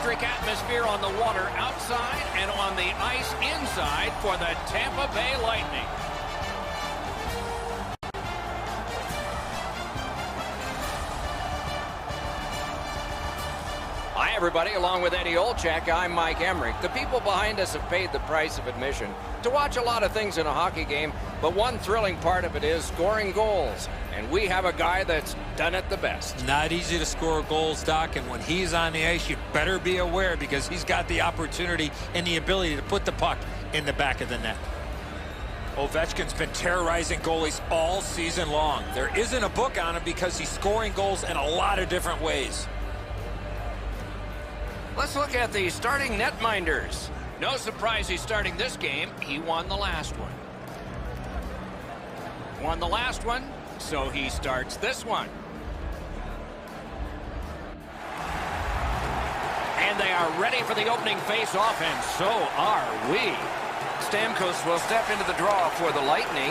electric atmosphere on the water outside and on the ice inside for the Tampa Bay Lightning. Hi, everybody. Along with Eddie Olczyk, I'm Mike Emmerich. The people behind us have paid the price of admission to watch a lot of things in a hockey game, but one thrilling part of it is scoring goals. And we have a guy that's done it the best. Not easy to score goals, Doc, and when he's on the ice, you better be aware because he's got the opportunity and the ability to put the puck in the back of the net. Ovechkin's been terrorizing goalies all season long. There isn't a book on him because he's scoring goals in a lot of different ways. Let's look at the starting netminders. No surprise he's starting this game. He won the last one. Won the last one, so he starts this one. And they are ready for the opening face-off, and so are we. Stamkos will step into the draw for the Lightning.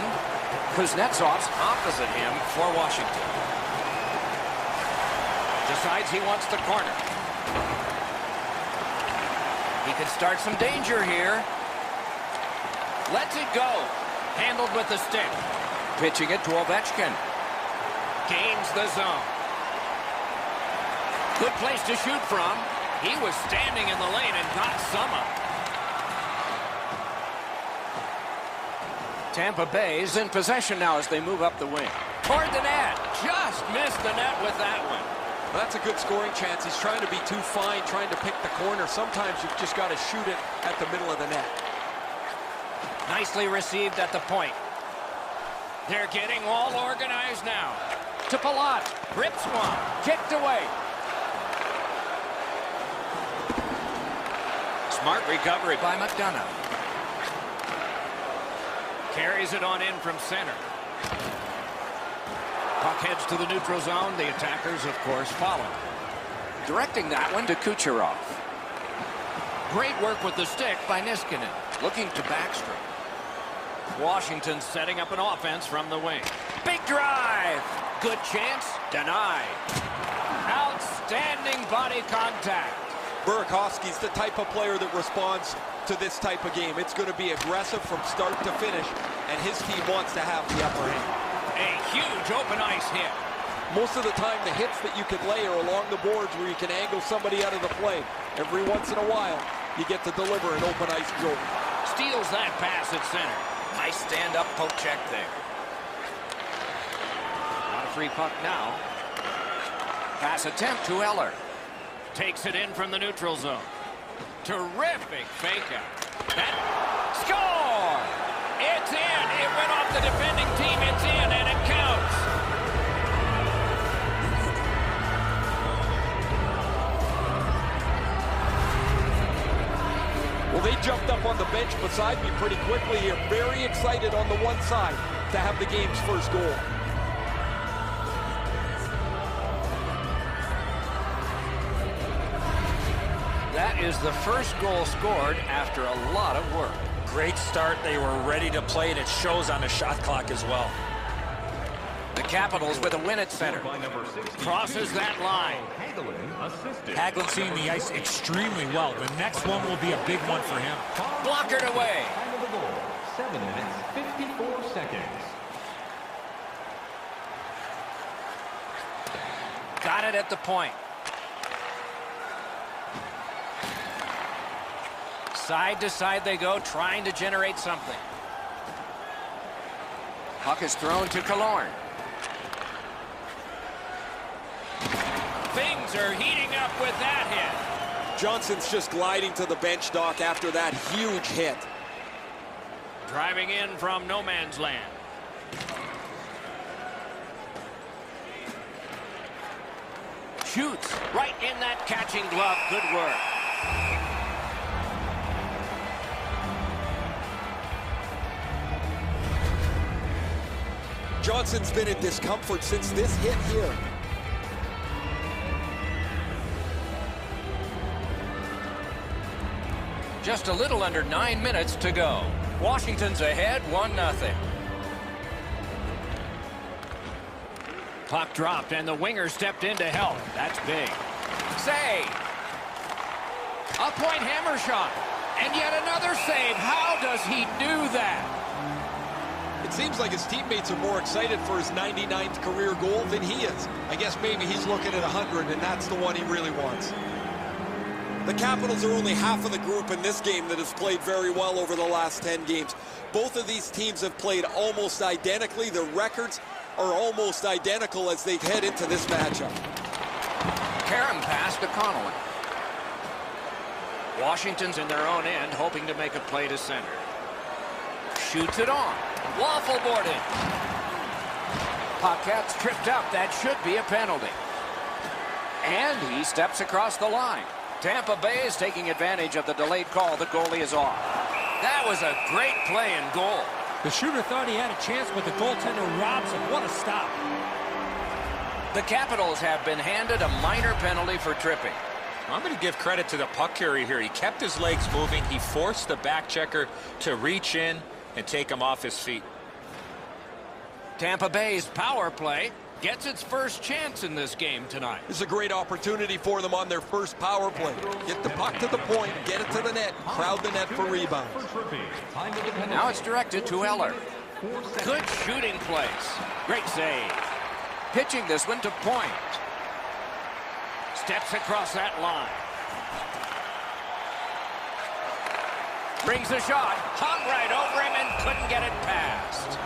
Kuznetsov's opposite him for Washington. Decides he wants the corner. He could start some danger here. Lets it go. Handled with the stick. Pitching it to Ovechkin. Gains the zone. Good place to shoot from. He was standing in the lane and got some up. Tampa Bay is in possession now as they move up the wing. Toward the net. Just missed the net with that one. Well, that's a good scoring chance. He's trying to be too fine, trying to pick the corner. Sometimes you've just got to shoot it at the middle of the net. Nicely received at the point. They're getting all organized now. To Palat. Rips one. Kicked away. Smart recovery by McDonough. Carries it on in from center. Puck heads to the neutral zone. The attackers, of course, follow. Directing that one to Kucherov. Great work with the stick by Niskanen. Looking to Backstrom. Washington setting up an offense from the wing. Big drive. Good chance. Denied. Outstanding body contact. Burakovsky's the type of player that responds to this type of game. It's going to be aggressive from start to finish, and his team wants to have the upper hand. A huge open ice hit. Most of the time, the hits that you can lay are along the boards where you can angle somebody out of the play. Every once in a while, you get to deliver an open ice goal. Steals that pass at center. Nice stand-up poke check there. Not a free puck now. Pass attempt to Eller. Takes it in from the neutral zone. Terrific fake out. That score! It's in. It went off the defending team. It's in, and it counts. Well, they jumped up on the bench beside me pretty quickly here. Very excited on the one side to have the game's first goal. That is the first goal scored after a lot of work. Great start. They were ready to play, and it shows on the shot clock as well. The Capitals with a win at center. Crosses that line. Hagelin seeing the ice extremely well. The next one will be a big one for him. Blockered away. 7 minutes, 54 seconds. Got it at the point. Side to side they go, trying to generate something. Puck is thrown to Killorn. Things are heating up with that hit. Johnson's just gliding to the bench, Doc, after that huge hit. Driving in from no man's land. Shoots right in that catching glove. Good work. Johnson's been in discomfort since this hit here. Just a little under 9 minutes to go. Washington's ahead 1-0. Puck dropped and the winger stepped in to help. That's big. Save. A point hammer shot. And yet another save. How does he do that? It seems like his teammates are more excited for his 99th career goal than he is. I guess maybe he's looking at 100, and that's the one he really wants. The Capitals are only half of the group in this game that has played very well over the last 10 games. Both of these teams have played almost identically. Their records are almost identical as they head into this matchup. Karam pass to Connolly. Washington's in their own end, hoping to make a play to center. Shoots it on. Waffle boarded. Paquette's tripped up. That should be a penalty. And he steps across the line. Tampa-Bay is taking advantage of the delayed call. The goalie is off. That was a great play and goal. The shooter thought he had a chance, but the goaltender robs him. What a stop. The Capitals have been handed a minor penalty for tripping. I'm going to give credit to the puck carrier here. He kept his legs moving. He forced the back checker to reach in and take him off his feet. Tampa Bay's power play gets its first chance in this game tonight. It's a great opportunity for them on their first power play. Get the puck to the point, get it to the net, crowd the net for rebounds. Now it's directed to Eller. Good shooting place. Great save. Pitching this one to point. Steps across that line. Brings a shot. Hung right over him and couldn't get it past.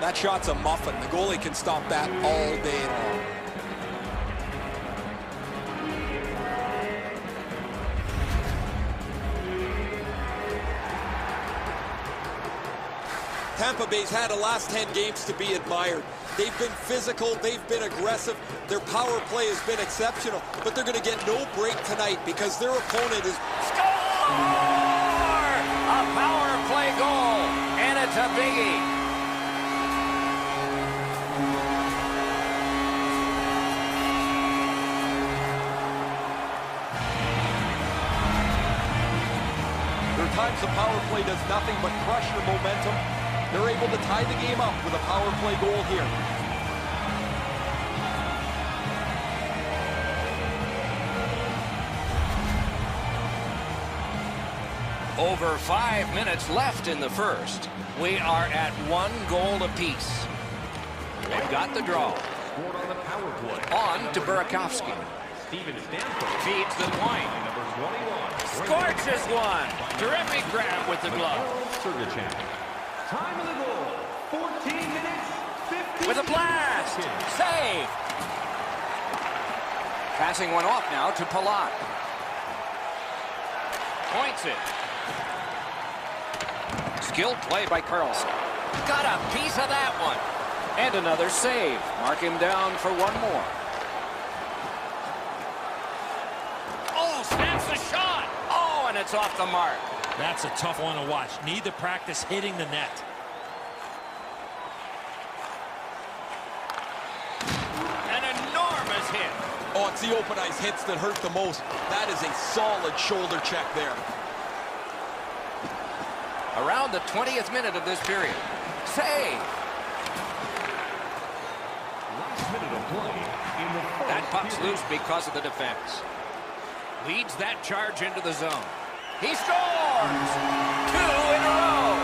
That shot's a muffin. The goalie can stop that all day long. Tampa Bay's had the last 10 games to be admired. They've been physical, they've been aggressive, their power play has been exceptional, but they're going to get no break tonight because their opponent is... Score! A power play goal, and it's a biggie. There are times the power play does nothing but crush your momentum. They're able to tie the game up with a power play goal here. Over 5 minutes left in the first. We are at 1 goal apiece. They've got the draw. On to Burakovsky. Feeds the point. Scorches one. Terrific grab with the glove. Time of the goal, 14 minutes, 50 With a blast. Save. Passing one off now to Palat. Points it. Skilled play by Carlson. Got a piece of that one. And another save. Mark him down for one more. Oh, snaps the shot. Oh, and it's off the mark. That's a tough one to watch. Need to practice hitting the net. An enormous hit. Oh, it's the open ice hits that hurt the most. That is a solid shoulder check there. Around the 20th minute of this period. Save. Last minute of play in the first That puck's period. loose because of the defense. Leads that charge into the zone. He scores! 2 in a row.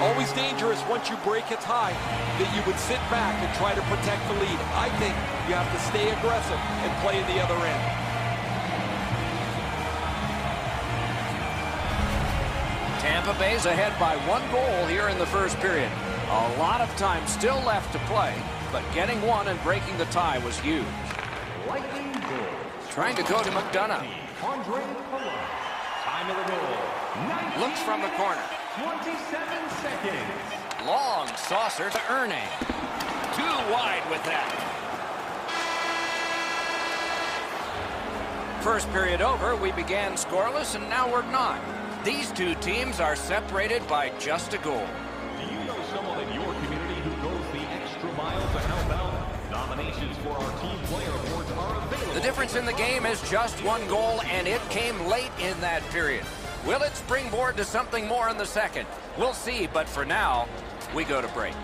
Always dangerous once you break a tie that you would sit back and try to protect the lead. I think you have to stay aggressive and play in the other end. Tampa Bay's ahead by 1 goal here in the first period. A lot of time still left to play, but getting one and breaking the tie was huge. Lightning goal. Trying to go to McDonough. Andre Palat. Time of the goal, Looks from the corner. 27 seconds. Long saucer to Erne. Too wide with that. First period over, we began scoreless, and now we're not. These two teams are separated by just a goal. Do you know someone in your community who goes the extra mile to help out? Nominations for our Team Player Awards are available. The difference in the game is just 1 goal, and it came late in that period. Will it springboard to something more in the second? We'll see, but for now, we go to break.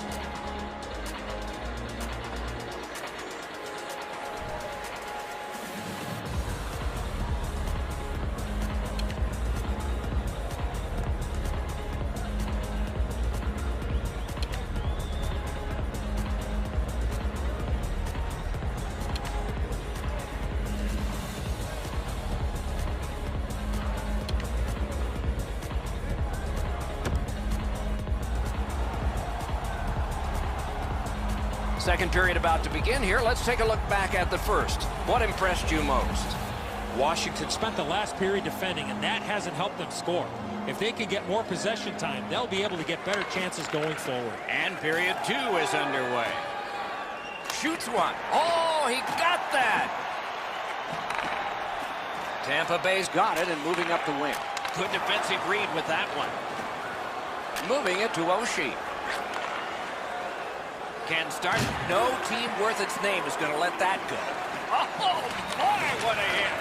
Second period about to begin here. Let's take a look back at the first. What impressed you most? Washington spent the last period defending, and that hasn't helped them score. If they can get more possession time, they'll be able to get better chances going forward. And period 2 is underway. Shoots one. Oh, he got that! Tampa-Bay's got it and moving up the wing. Good defensive read with that one. Moving it to Oshie. Can start. No team worth its name is going to let that go. Oh, boy, what a hit.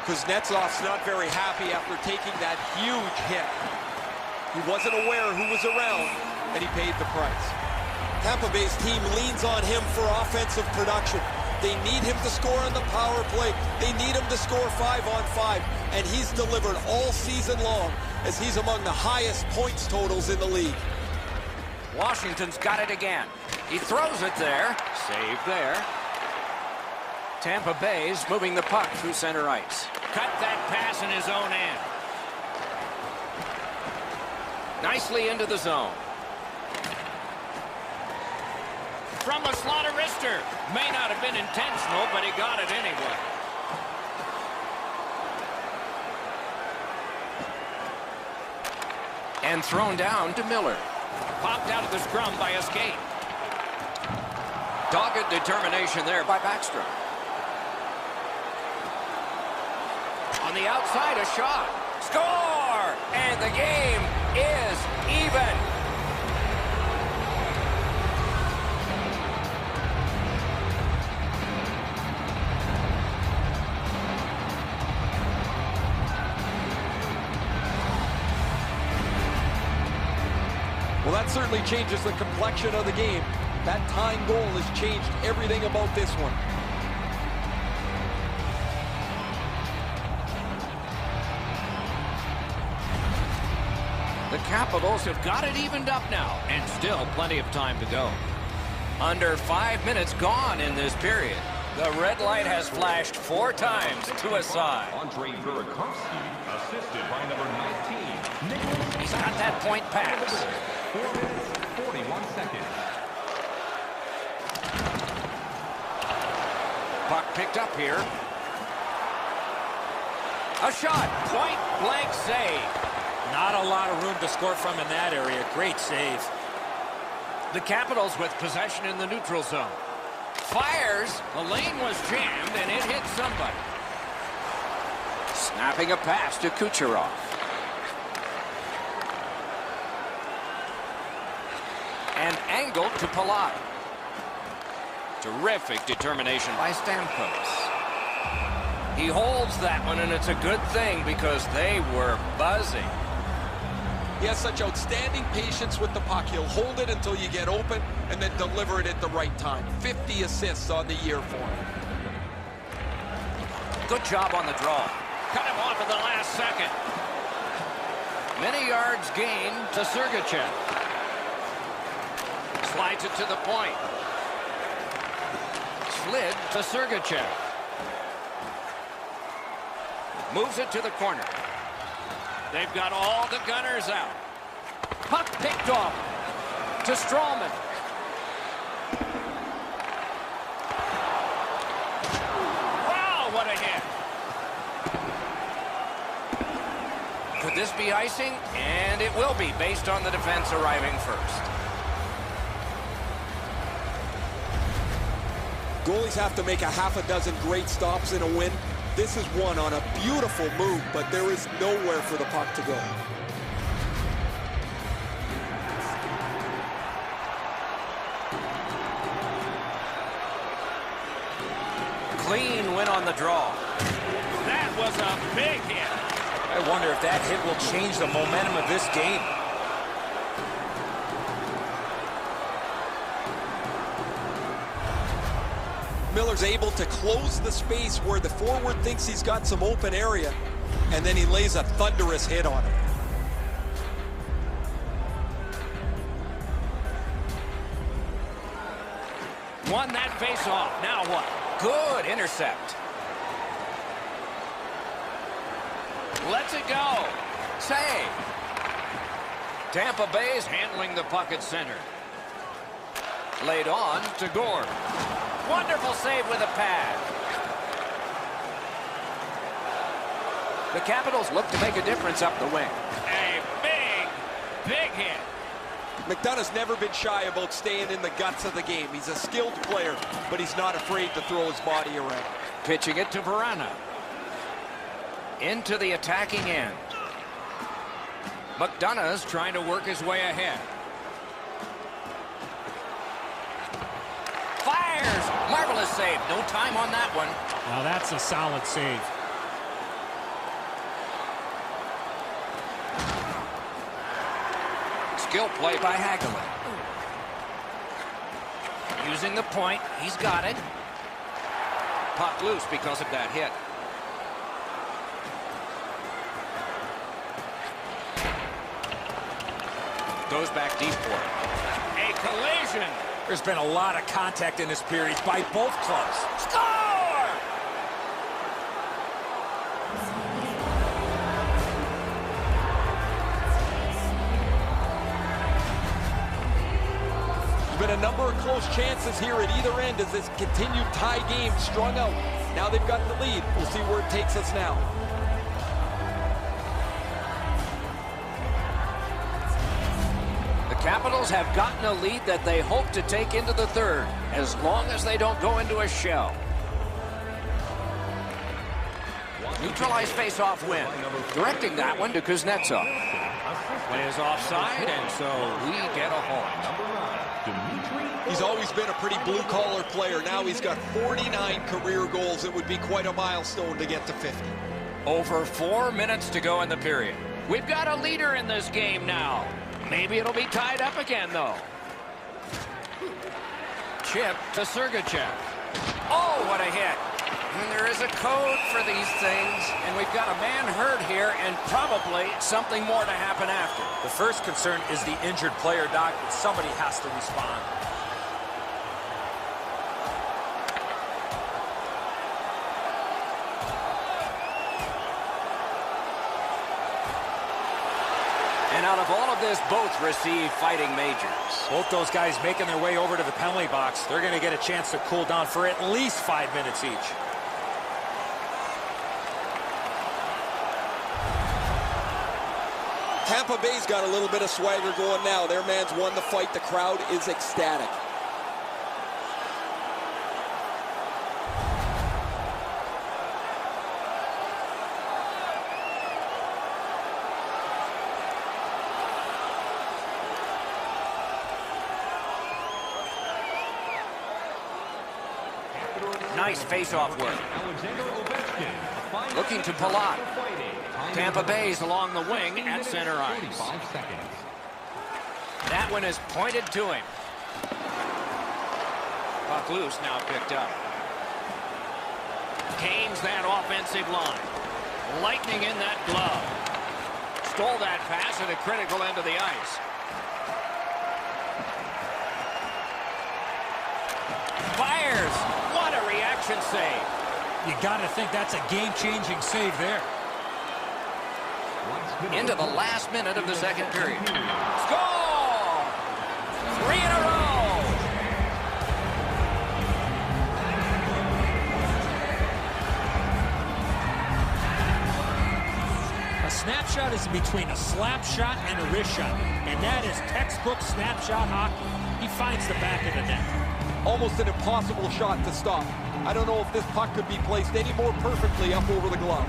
Kuznetsov's not very happy after taking that huge hit. He wasn't aware who was around, and he paid the price. Tampa Bay's team leans on him for offensive production. They need him to score on the power play. They need him to score 5-on-5, and he's delivered all season long as he's among the highest points totals in the league. Washington's got it again. He throws it there. Save there. Tampa Bay's moving the puck through center ice. Cut that pass in his own end. Nicely into the zone. From a slaughter wrister. May not have been intentional, but he got it anyway. And thrown down to Miller. Popped out of the scrum by a skate. Dogged determination there by Backstrom. On the outside, a shot. Score! And the game is even. Well, that certainly changes the complexion of the game. That tying goal has changed everything about this one. The Capitals have got it evened up now, and still plenty of time to go. Under 5 minutes gone in this period. The red light has flashed 4 times to a side. Andre Burakovsky, assisted by number 19. He's got that point pass. 4 minutes, 41 seconds. Puck picked up here. A shot. Point blank save. Not a lot of room to score from in that area. Great save. The Capitals with possession in the neutral zone. Fires. The lane was jammed, and it hit somebody. Snapping a pass to Kucherov. And angled to Palat. Terrific determination by Stamkos. He holds that one, and it's a good thing because they were buzzing. He has such outstanding patience with the puck. He'll hold it until you get open and then deliver it at the right time. 50 assists on the year for him. Good job on the draw. Cut him off at the last second. Many yards gained to Sergachev. Slides it to the point. Slid to Sergachev. Moves it to the corner. They've got all the gunners out. Puck picked off to Strawman. Wow, what a hit. Could this be icing? And it will be, based on the defense arriving first. Goalies have to make a half a dozen great stops in a win. This is one on a beautiful move, but there is nowhere for the puck to go. Clean win on the draw. That was a big hit. I wonder if that hit will change the momentum of this game. Miller's able to close the space where the forward thinks he's got some open area, and then he lays a thunderous hit on it. Won that face-off. Now what? Good intercept. Lets it go. Save. Tampa-Bay's handling the puck at center. Laid on to Gord. Wonderful save with a pad. The Capitals look to make a difference up the wing. A big hit. McDonough's never been shy about staying in the guts of the game. He's a skilled player, but he's not afraid to throw his body around. Pitching it to Verana. Into the attacking end. McDonough's trying to work his way ahead. Fires! Marvelous save. No time on that one. Now that's a solid save. Skill play by Hagelin. Using the point. He's got it. Puck loose because of that hit. Goes back deep for it. A collision. There's been a lot of contact in this period by both clubs. Score! There's been a number of close chances here at either end as this continued tie game strung out. Now they've got the lead. We'll see where it takes us now. Capitals have gotten a lead that they hope to take into the third, as long as they don't go into a shell. Neutralized face-off win. Directing that one to Kuznetsov. Play is offside, and so we get a halt. He's always been a pretty blue-collar player. Now he's got 49 career goals. It would be quite a milestone to get to 50. Over 4 minutes to go in the period. We've got a leader in this game now. Maybe it'll be tied up again, though. Chip to Sergachev. Oh, what a hit. And there is a code for these things, and we've got a man hurt here, and probably something more to happen after. The first concern is the injured player, Doc. Somebody has to respond. And out of all of this, both receive fighting majors. Both those guys making their way over to the penalty box. They're going to get a chance to cool down for at least 5 minutes each. Tampa-Bay's got a little bit of swagger going now. Their man's won the fight. The crowd is ecstatic. Nice face-off work. Looking to Palat. Tampa-Bay's along the wing at center ice. That one is pointed to him. Puck loose, now picked up. Gains that offensive line. Lightning in that glove. Stole that pass at a critical end of the ice. Fires! What a reaction save. You got to think that's a game-changing save there. Into the last minute of the second period. Score! 3 in a row! A snapshot is between a slap shot and a wrist shot, and that is textbook snapshot hockey. He finds the back of the net. Almost an impossible shot to stop. I don't know if this puck could be placed any more perfectly up over the glove.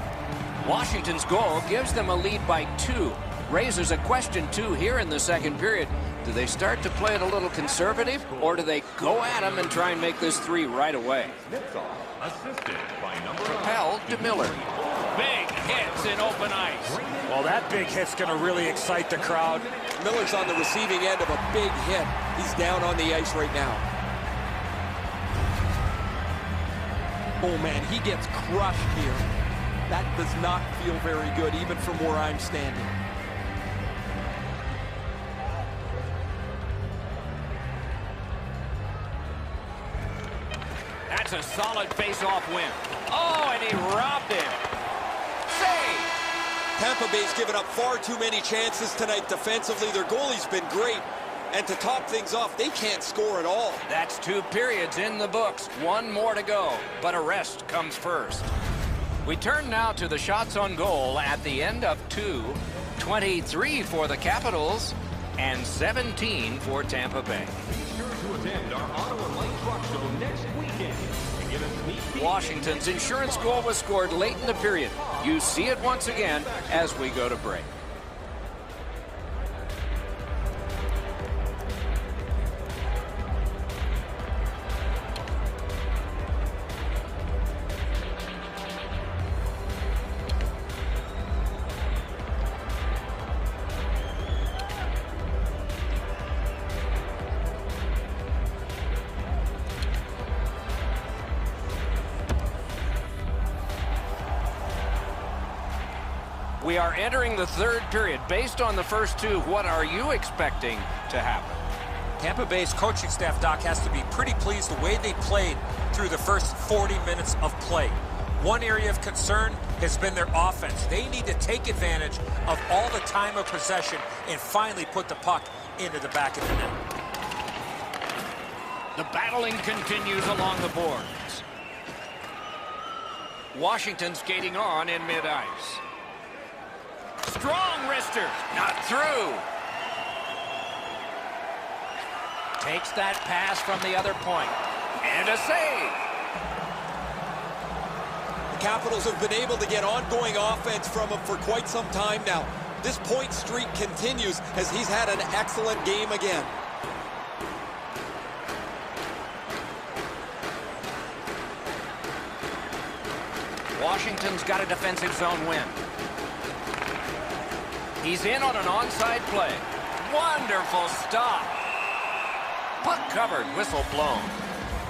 Washington's goal gives them a lead by 2. Raises a question, too, here in the second period. Do they start to play it a little conservative, or do they go at him and try and make this 3 right away? Assisted by number Propelled to Miller. Big hits in open ice. Well, that big hit's going to really excite the crowd. Miller's on the receiving end of a big hit. He's down on the ice right now. Oh, man, he gets crushed here. That does not feel very good, even from where I'm standing. That's a solid face-off win. Oh, and he robbed him. Save! Tampa Bay's given up far too many chances tonight defensively. Their goalie's been great. And to top things off, they can't score at all. That's 2 periods in the books. 1 more to go, but a rest comes first. We turn now to the shots on goal at the end of 2. 23 for the Capitals and 17 for Tampa Bay. Be sure to attend our Auto and Light Truck Show next weekend. And get a sneak peek. Washington's insurance goal was scored late in the period. You see it once again as we go to break. We are entering the 3rd period. Based on the first 2, what are you expecting to happen? Tampa Bay's coaching staff, Doc, has to be pretty pleased the way they played through the first 40 minutes of play. One area of concern has been their offense. They need to take advantage of all the time of possession and finally put the puck into the back of the net. The battling continues along the boards. Washington skating on in mid-ice. Strong wrister, not through. Takes that pass from the other point. And a save. The Capitals have been able to get ongoing offense from him for quite some time now. This point streak continues as he's had an excellent game again. Washington's got a defensive zone win. He's in on an onside play. Wonderful stop. Puck covered, whistle blown.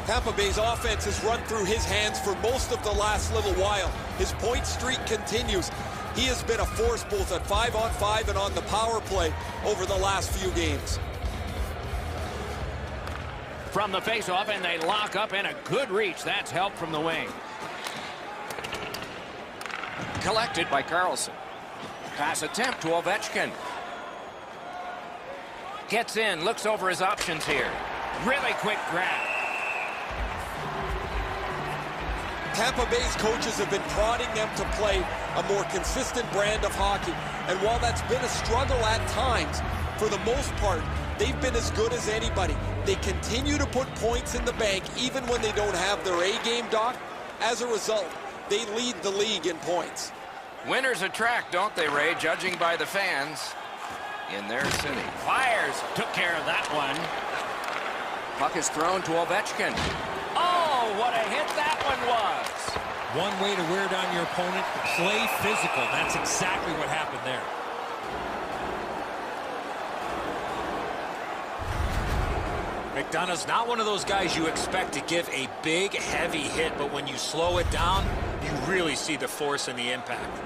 Tampa Bay's offense has run through his hands for most of the last little while. His point streak continues. He has been a force both at 5-on-5 and on the power play over the last few games. From the faceoff, and they lock up, and a good reach. That's help from the wing. Collected by Carlson. Pass attempt to Ovechkin. Gets in, looks over his options here. Really quick grab. Tampa Bay's coaches have been prodding them to play a more consistent brand of hockey. And while that's been a struggle at times, for the most part, they've been as good as anybody. They continue to put points in the bank even when they don't have their A-game, Doc. As a result, they lead the league in points. Winners attract, don't they, Ray, judging by the fans in their city. Fires, took care of that one. Puck is thrown to Ovechkin. Oh, what a hit that one was. One way to wear down your opponent, play physical. That's exactly what happened there. McDonough's not one of those guys you expect to give a big, heavy hit, but when you slow it down, you really see the force and the impact.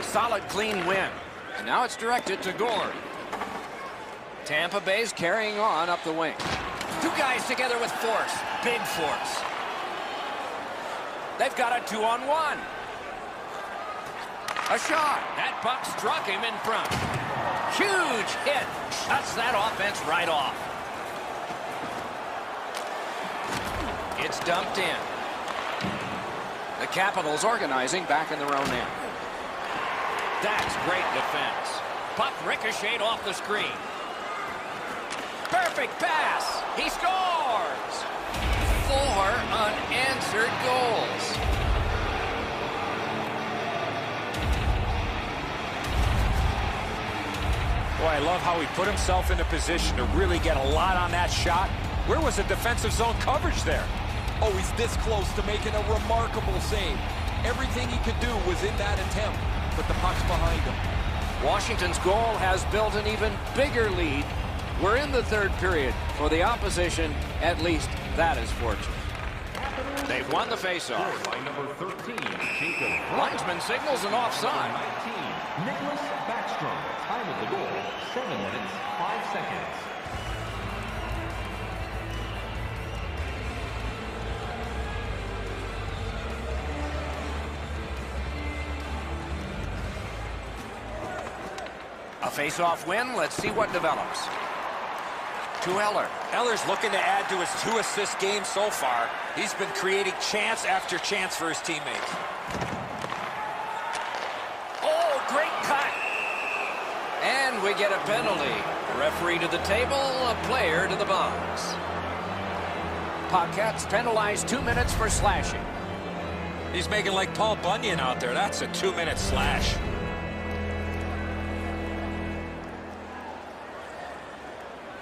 Solid, clean win. And now it's directed to Gord. Tampa Bay's carrying on up the wing. 2 guys together with force. Big force. They've got a 2-on-1. A shot. That puck struck him in front. Huge hit. Shuts that offense right off. It's dumped in. The Capitals organizing back in their own end. That's great defense. Puck ricocheted off the screen. Perfect pass. He scores. 4 unanswered goals. Boy, I love how he put himself in a position to really get a lot on that shot. Where was the defensive zone coverage there? Oh, he's this close to making a remarkable save. Everything he could do was in that attempt, but the puck's behind him. Washington's goal has built an even bigger lead. We're in the third period. For the opposition, at least that is fortunate. They've won the faceoff. By number 13, Jacob. Linesman signals an offside. 19, Nicholas Backstrom. Time of the goal, 7 minutes, 5 seconds. A face-off win. Let's see what develops. To Eller. Eller's looking to add to his 2-assist game so far. He's been creating chance after chance for his teammates. Oh, great cut. And we get a penalty. Referee to the table, a player to the box. Pockets penalized 2 minutes for slashing. He's making like Paul Bunyan out there. That's a 2-minute slash.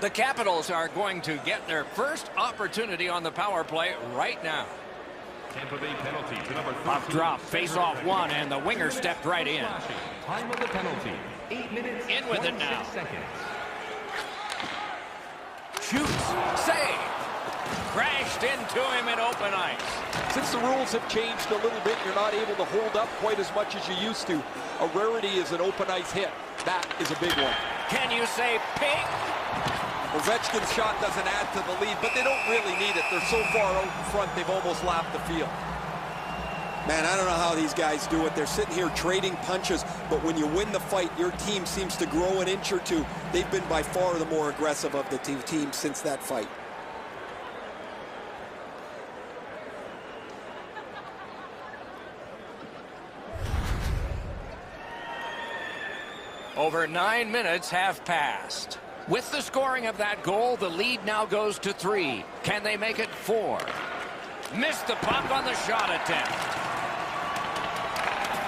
The Capitals are going to get their first opportunity on the power play right now. Tampa Bay penalty to number 13. Puck drop, face-off one, and the winger stepped right in. Time of the penalty, 8 minutes, In with it now. 26 seconds. Shoots, save. Crashed into him in open ice. Since the rules have changed a little bit, you're not able to hold up quite as much as you used to. A rarity is an open ice hit. That is a big one. Can you say pink? Ovechkin's shot doesn't add to the lead, but they don't really need it. They're so far out in front, they've almost lapped the field. Man, I don't know how these guys do it. They're sitting here trading punches, but when you win the fight, your team seems to grow an inch or two. They've been by far the more aggressive of the two teams since that fight. Over 9 minutes have passed. With the scoring of that goal, the lead now goes to 3. Can they make it 4? Missed the puck on the shot attempt.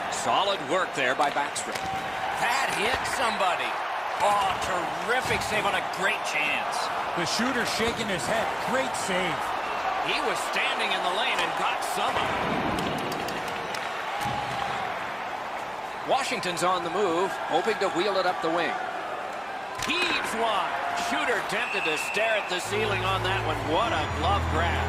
Solid work there by Backstrom. That hit somebody. Oh, terrific save on a great chance. The shooter shaking his head. Great save. He was standing in the lane and got some of it. Washington's on the move, hoping to wheel it up the wing. Heaves one. Shooter tempted to stare at the ceiling on that one. What a glove grab.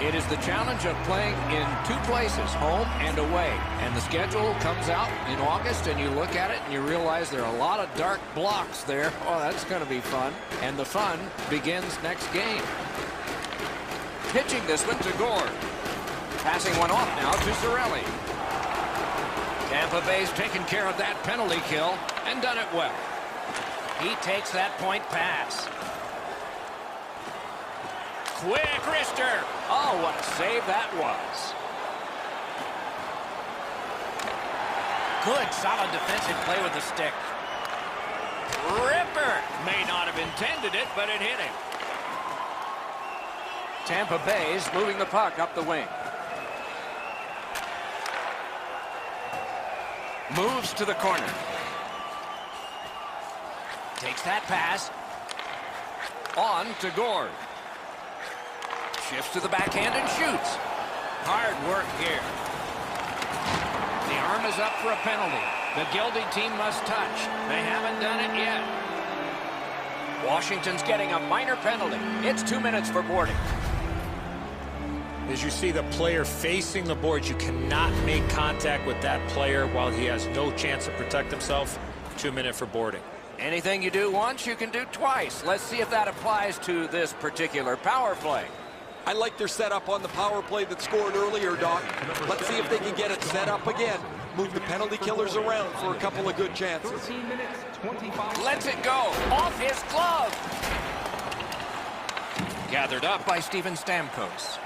It is the challenge of playing in 2 places, home and away. And the schedule comes out in August, and you look at it and you realize there are a lot of dark blocks there. Oh, that's going to be fun. And the fun begins next game. Pitching this one to Gord. Passing one off now to Cirelli. Tampa Bay's taken care of that penalty kill and done it well. He takes that point pass. Quick wrister. Oh, what a save that was. Good, solid defensive play with the stick. Ripper. May not have intended it, but it hit him. Tampa Bay's moving the puck up the wing. Moves to the corner. Takes that pass. On to Gord. Shifts to the backhand and shoots. Hard work here. The arm is up for a penalty. The guilty team must touch. They haven't done it yet. Washington's getting a minor penalty. It's 2 minutes for boarding. As you see the player facing the boards, you cannot make contact with that player while he has no chance to protect himself. 2 minutes for boarding. Anything you do once, you can do twice. Let's see if that applies to this particular power play. I like their setup on the power play that scored earlier, Doc. Let's see if they can get it set up again. Move the penalty killers around for a couple of good chances. 13 minutes, 25 Lets it go. Off his glove. Gathered up by Steven Stamkos.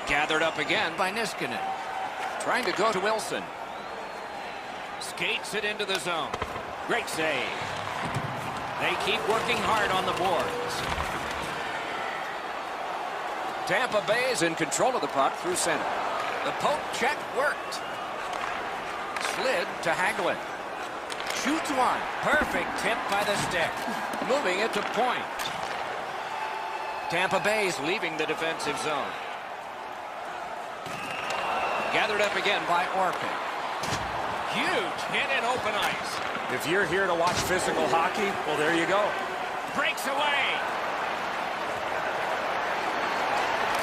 Gathered up again by Niskanen. Trying to go to Wilson. Skates it into the zone. Great save. They keep working hard on the boards. Tampa Bay is in control of the puck through center. The poke check worked. Slid to Hagelin. Shoots one. Perfect tip by the stick. Moving it to point. Tampa-Bay's leaving the defensive zone. Gathered up again by Orpik. Huge hit in open ice. If you're here to watch physical hockey, well, there you go. Breaks away.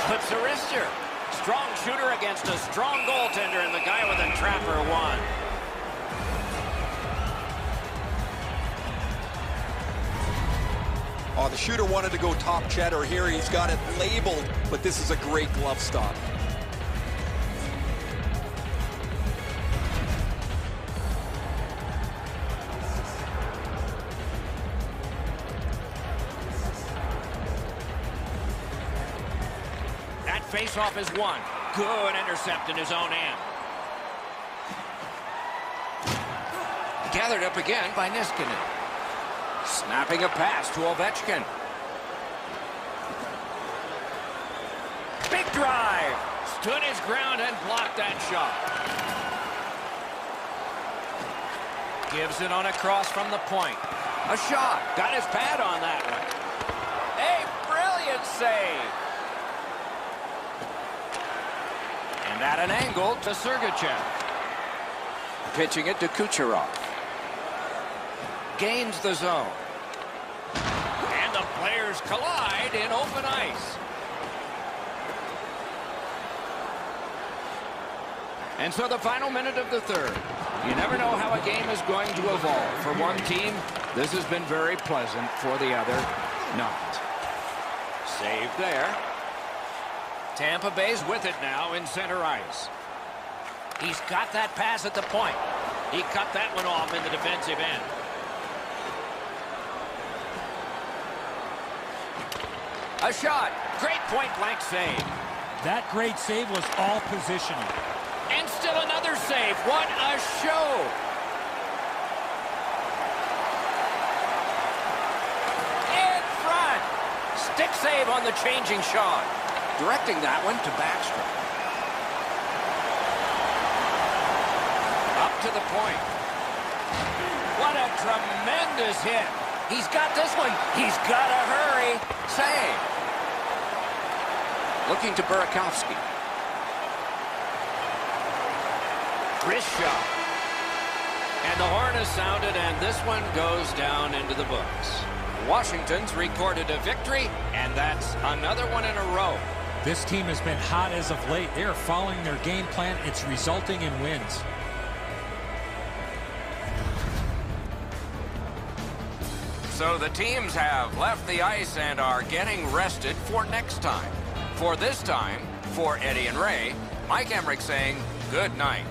Clips a wrister. Strong shooter against a strong goaltender, and the guy with a trapper won. Oh, the shooter wanted to go top cheddar here. He's got it labeled, but this is a great glove stop. Face-off is won. Good intercept in his own end. Gathered up again by Niskanen. Snapping a pass to Ovechkin. Big drive. Stood his ground and blocked that shot. Gives it on a cross from the point. A shot. Got his pad on that one. A brilliant save. And at an angle to Sergachev. Pitching it to Kucherov. Gains the zone. And the players collide in open ice. And so the final minute of the third. You never know how a game is going to evolve. For one team, this has been very pleasant. For the other, not. Save there. Tampa Bay's with it now in center ice. He's got that pass at the point. He cut that one off in the defensive end. A shot. Great point-blank save. That great save was all positioning. And still another save. What a show. In front. Stick save on the changing shot. Directing that one to Backstrom. Up to the point. What a tremendous hit. He's got this one. He's got to hurry. Save. Looking to Burakovsky. Wrist shot. And the horn is sounded, and this one goes down into the books. Washington's recorded a victory, and that's another one in a row. This team has been hot as of late. They are following their game plan. It's resulting in wins. So the teams have left the ice and are getting rested for next time. For this time, for Eddie and Ray, Mike Emmerich saying good night.